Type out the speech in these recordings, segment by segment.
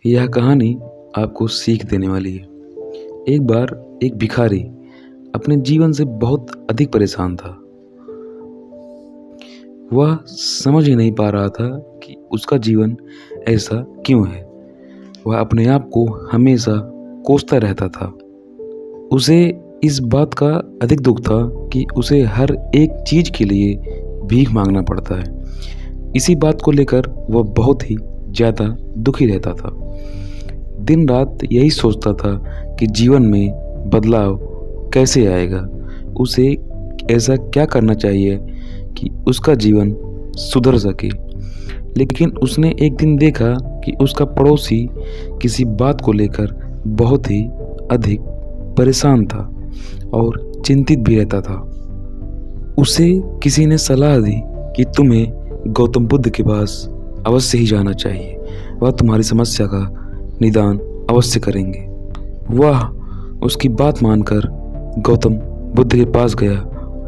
यह कहानी आपको सीख देने वाली है। एक बार एक भिखारी अपने जीवन से बहुत अधिक परेशान था। वह समझ ही नहीं पा रहा था कि उसका जीवन ऐसा क्यों है। वह अपने आप को हमेशा कोसता रहता था। उसे इस बात का अधिक दुख था कि उसे हर एक चीज़ के लिए भीख मांगना पड़ता है। इसी बात को लेकर वह बहुत ही ज़्यादा दुखी रहता था। दिन रात यही सोचता था कि जीवन में बदलाव कैसे आएगा। उसे ऐसा क्या करना चाहिए कि उसका जीवन सुधर सके। लेकिन उसने एक दिन देखा कि उसका पड़ोसी किसी बात को लेकर बहुत ही अधिक परेशान था और चिंतित भी रहता था। उसे किसी ने सलाह दी कि तुम्हें गौतम बुद्ध के पास अवश्य ही जाना चाहिए। वह तुम्हारी समस्या का निदान अवश्य करेंगे। वह उसकी बात मानकर गौतम बुद्ध के पास गया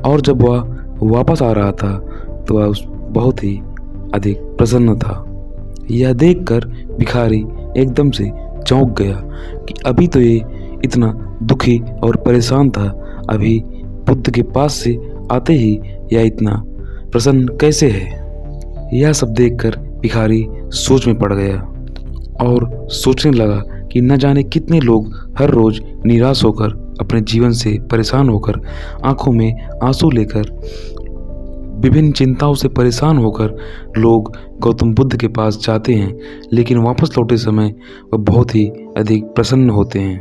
और जब वह वापस आ रहा था तो वह बहुत ही अधिक प्रसन्न था। यह देखकर भिखारी एकदम से चौंक गया कि अभी तो ये इतना दुखी और परेशान था, अभी बुद्ध के पास से आते ही यह इतना प्रसन्न कैसे है। यह सब देखकर भिखारी सोच में पड़ गया और सोचने लगा कि न जाने कितने लोग हर रोज निराश होकर, अपने जीवन से परेशान होकर, आंखों में आंसू लेकर, विभिन्न चिंताओं से परेशान होकर लोग गौतम बुद्ध के पास जाते हैं, लेकिन वापस लौटे समय वह बहुत ही अधिक प्रसन्न होते हैं,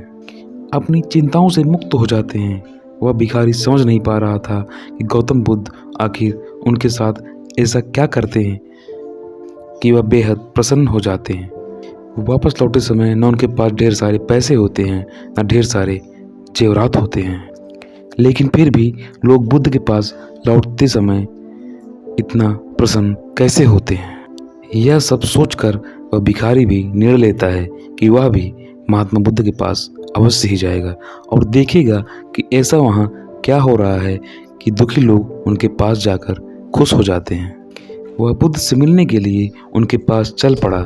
अपनी चिंताओं से मुक्त हो जाते हैं। वह भिखारी समझ नहीं पा रहा था कि गौतम बुद्ध आखिर उनके साथ ऐसा क्या करते हैं कि वह बेहद प्रसन्न हो जाते हैं। वापस लौटे समय न उनके पास ढेर सारे पैसे होते हैं, न ढेर सारे जेवरात होते हैं, लेकिन फिर भी लोग बुद्ध के पास लौटते समय इतना प्रसन्न कैसे होते हैं। यह सब सोचकर वह भिखारी भी निर्णय लेता है कि वह भी महात्मा बुद्ध के पास अवश्य ही जाएगा और देखेगा कि ऐसा वहाँ क्या हो रहा है कि दुखी लोग उनके पास जाकर खुश हो जाते हैं। वह बुद्ध से मिलने के लिए उनके पास चल पड़ा।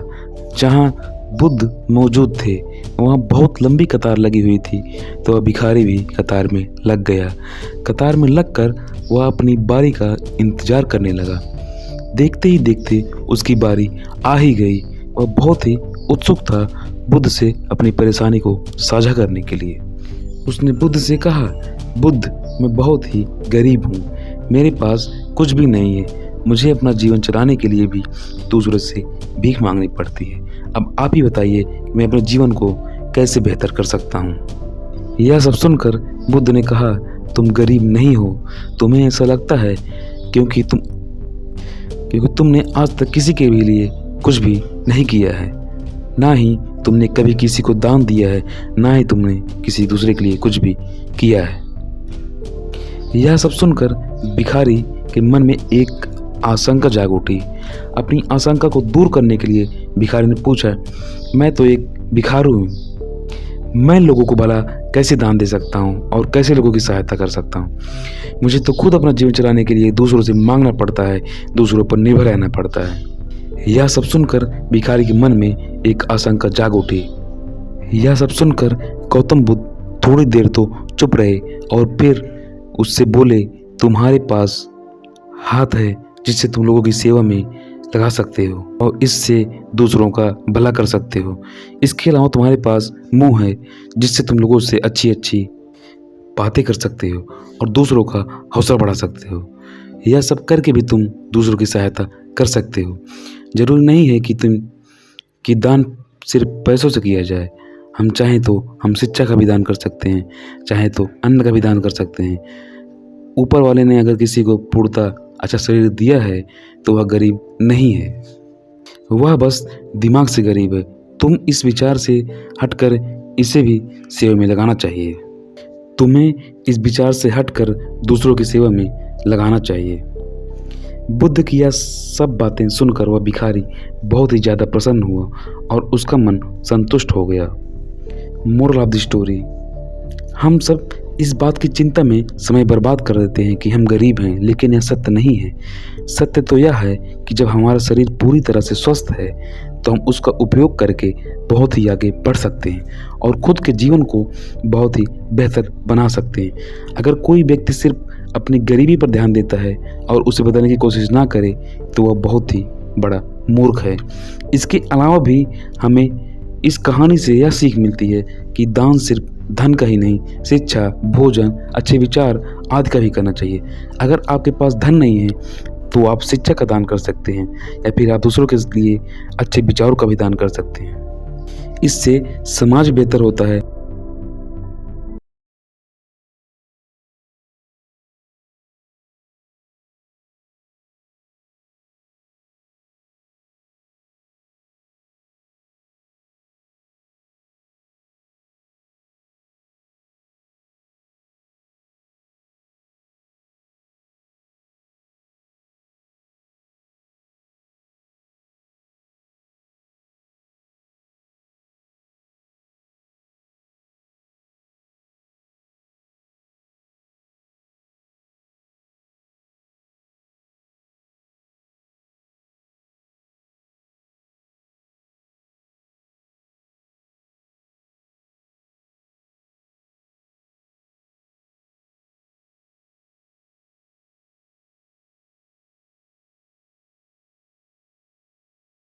जहाँ बुद्ध मौजूद थे वहाँ बहुत लंबी कतार लगी हुई थी, तो वह भिखारी भी कतार में लग गया। कतार में लगकर वह अपनी बारी का इंतजार करने लगा। देखते ही देखते उसकी बारी आ ही गई। वह बहुत ही उत्सुक था बुद्ध से अपनी परेशानी को साझा करने के लिए। उसने बुद्ध से कहा, बुद्ध, मैं बहुत ही गरीब हूँ, मेरे पास कुछ भी नहीं है, मुझे अपना जीवन चलाने के लिए भी दूसरों से भीख मांगनी पड़ती है। अब आप ही बताइए मैं अपने जीवन को कैसे बेहतर कर सकता हूँ। यह सब सुनकर बुद्ध ने कहा, तुम गरीब नहीं हो, तुम्हें ऐसा लगता है क्योंकि तुमने आज तक किसी के भी लिए कुछ भी नहीं किया है, ना ही तुमने कभी किसी को दान दिया है, ना ही तुमने किसी दूसरे के लिए कुछ भी किया है। यह सब सुनकर भिखारी के मन में एक आशंका जाग उठी। अपनी आशंका को दूर करने के लिए भिखारी ने पूछा, मैं तो एक भिखारू हूँ, मैं लोगों को भला कैसे दान दे सकता हूँ और कैसे लोगों की सहायता कर सकता हूँ। मुझे तो खुद अपना जीवन चलाने के लिए दूसरों से मांगना पड़ता है, दूसरों पर निर्भर रहना पड़ता है। यह सब सुनकर भिखारी के मन में एक आशंका जाग उठी। यह सब सुनकर गौतम बुद्ध थोड़ी देर तो चुप रहे और फिर उससे बोले, तुम्हारे पास हाथ है जिससे तुम लोगों की सेवा में लगा सकते हो और इससे दूसरों का भला कर सकते हो। इसके अलावा तुम्हारे पास मुंह है जिससे तुम लोगों से अच्छी अच्छी बातें कर सकते हो और दूसरों का हौसला बढ़ा सकते हो। यह सब करके भी तुम दूसरों की सहायता कर सकते हो। जरूरी नहीं है कि दान सिर्फ पैसों से किया जाए। हम चाहें तो हम शिक्षा का भी दान कर सकते हैं, चाहे तो अन्न का भी दान कर सकते हैं। ऊपर वाले ने अगर किसी को पूर्णतः अच्छा शरीर दिया है तो वह गरीब नहीं है, वह बस दिमाग से गरीब है। तुम इस विचार से हटकर इसे भी सेवा में लगाना चाहिए। तुम्हें इस विचार से हटकर दूसरों की सेवा में लगाना चाहिए। बुद्ध की यह सब बातें सुनकर वह भिखारी बहुत ही ज़्यादा प्रसन्न हुआ और उसका मन संतुष्ट हो गया। मोरल ऑफ द स्टोरी, हम सब इस बात की चिंता में समय बर्बाद कर देते हैं कि हम गरीब हैं, लेकिन यह सत्य नहीं है। सत्य तो यह है कि जब हमारा शरीर पूरी तरह से स्वस्थ है तो हम उसका उपयोग करके बहुत ही आगे बढ़ सकते हैं और खुद के जीवन को बहुत ही बेहतर बना सकते हैं। अगर कोई व्यक्ति सिर्फ अपनी गरीबी पर ध्यान देता है और उसे बदलने की कोशिश ना करे तो वह बहुत ही बड़ा मूर्ख है। इसके अलावा भी हमें इस कहानी से यह सीख मिलती है कि दान सिर्फ धन का ही नहीं, शिक्षा, भोजन, अच्छे विचार आदि का भी करना चाहिए। अगर आपके पास धन नहीं है तो आप शिक्षा का दान कर सकते हैं या फिर आप दूसरों के लिए अच्छे विचारों का भी दान कर सकते हैं। इससे समाज बेहतर होता है